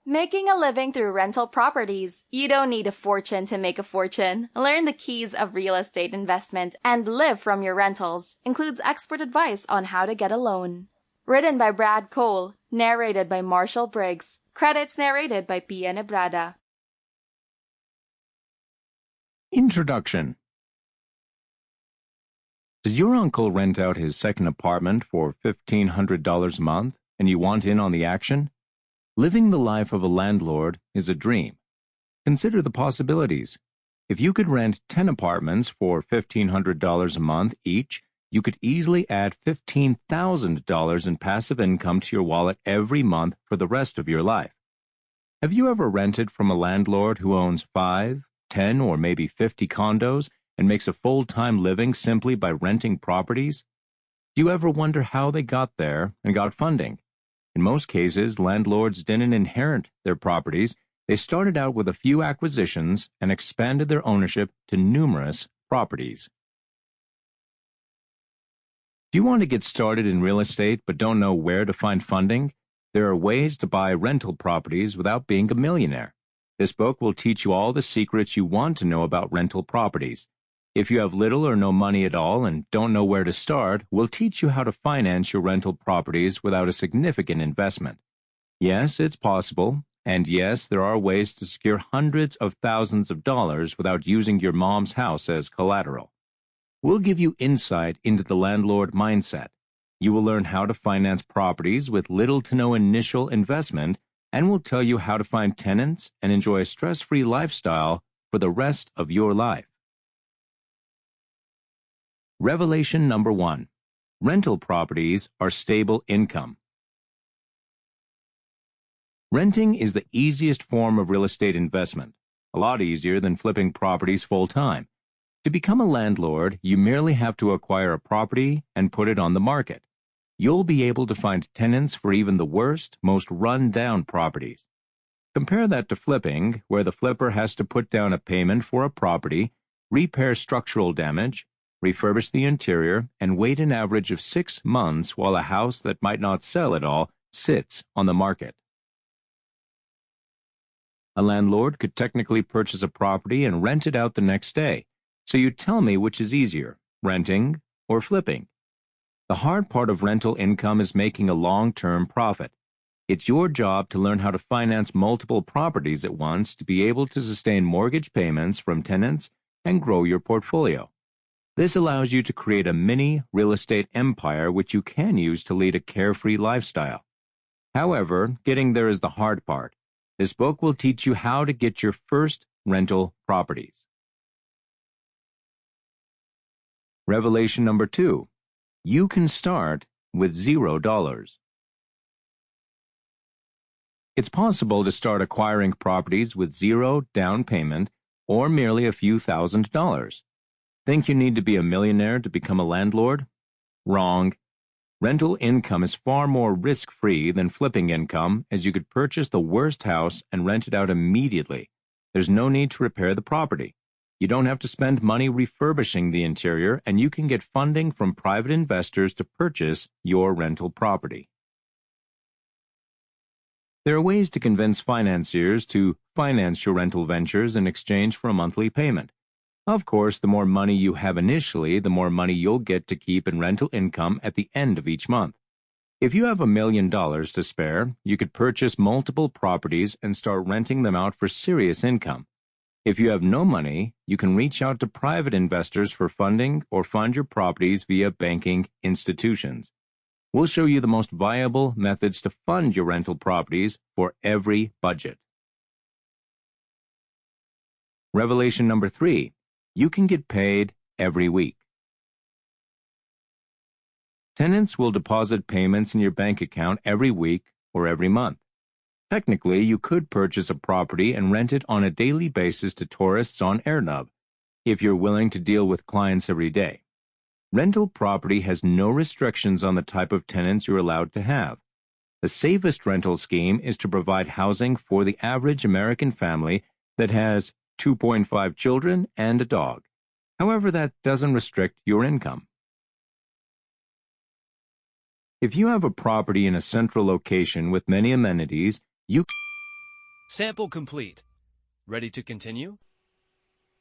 Making a living through rental properties. You don't need a fortune to make a fortune. Learn the keys of real estate investment and live from your rentals. Includes expert advice on how to get a loan. Written by Brad Cole. Narrated by Marshall Briggs. Credits narrated by Pia Nebrada. Introduction. Does your uncle rent out his second apartment for $1,500 a month and you want in on the action? Living the life of a landlord is a dream. Consider the possibilities. If you could rent 10 apartments for $1,500 a month each, you could easily add $15,000 in passive income to your wallet every month for the rest of your life. Have you ever rented from a landlord who owns 5, 10, or maybe 50 condos and makes a full-time living simply by renting properties? Do you ever wonder how they got there and got funding? In most cases, landlords didn't inherit their properties. They started out with a few acquisitions and expanded their ownership to numerous properties. Do you want to get started in real estate but don't know where to find funding? There are ways to buy rental properties without being a millionaire. This book will teach you all the secrets you want to know about rental properties. If you have little or no money at all and don't know where to start, we'll teach you how to finance your rental properties without a significant investment. Yes, it's possible, and yes, there are ways to secure hundreds of thousands of dollars without using your mom's house as collateral. We'll give you insight into the landlord mindset. You will learn how to finance properties with little to no initial investment, and we'll tell you how to find tenants and enjoy a stress-free lifestyle for the rest of your life. Revelation number 1. Rental properties are stable income. Renting is the easiest form of real estate investment, a lot easier than flipping properties full-time. To become a landlord, you merely have to acquire a property and put it on the market. You'll be able to find tenants for even the worst, most run-down properties. Compare that to flipping, where the flipper has to put down a payment for a property, repair structural damage, refurbish the interior, and wait an average of 6 months while a house that might not sell at all sits on the market. A landlord could technically purchase a property and rent it out the next day. So you tell me which is easier, renting or flipping. The hard part of rental income is making a long-term profit. It's your job to learn how to finance multiple properties at once to be able to sustain mortgage payments from tenants and grow your portfolio. This allows you to create a mini real estate empire which you can use to lead a carefree lifestyle. However, getting there is the hard part. This book will teach you how to get your first rental properties. Revelation number 2. You can start with $0. It's possible to start acquiring properties with zero down payment or merely a few $1,000s. Think you need to be a millionaire to become a landlord? Wrong. Rental income is far more risk-free than flipping income, as you could purchase the worst house and rent it out immediately. There's no need to repair the property. You don't have to spend money refurbishing the interior, and you can get funding from private investors to purchase your rental property. There are ways to convince financiers to finance your rental ventures in exchange for a monthly payment. Of course, the more money you have initially, the more money you'll get to keep in rental income at the end of each month. If you have $1 million to spare, you could purchase multiple properties and start renting them out for serious income. If you have no money, you can reach out to private investors for funding or fund your properties via banking institutions. We'll show you the most viable methods to fund your rental properties for every budget. Revelation number 3. You can get paid every week. Tenants will deposit payments in your bank account every week or every month. Technically, you could purchase a property and rent it on a daily basis to tourists on AirNub, if you're willing to deal with clients every day. Rental property has no restrictions on the type of tenants you're allowed to have. The safest rental scheme is to provide housing for the average American family that has 2.5 children and a dog. However, that doesn't restrict your income. If you have a property in a central location with many amenities, you Sample complete. Ready to continue?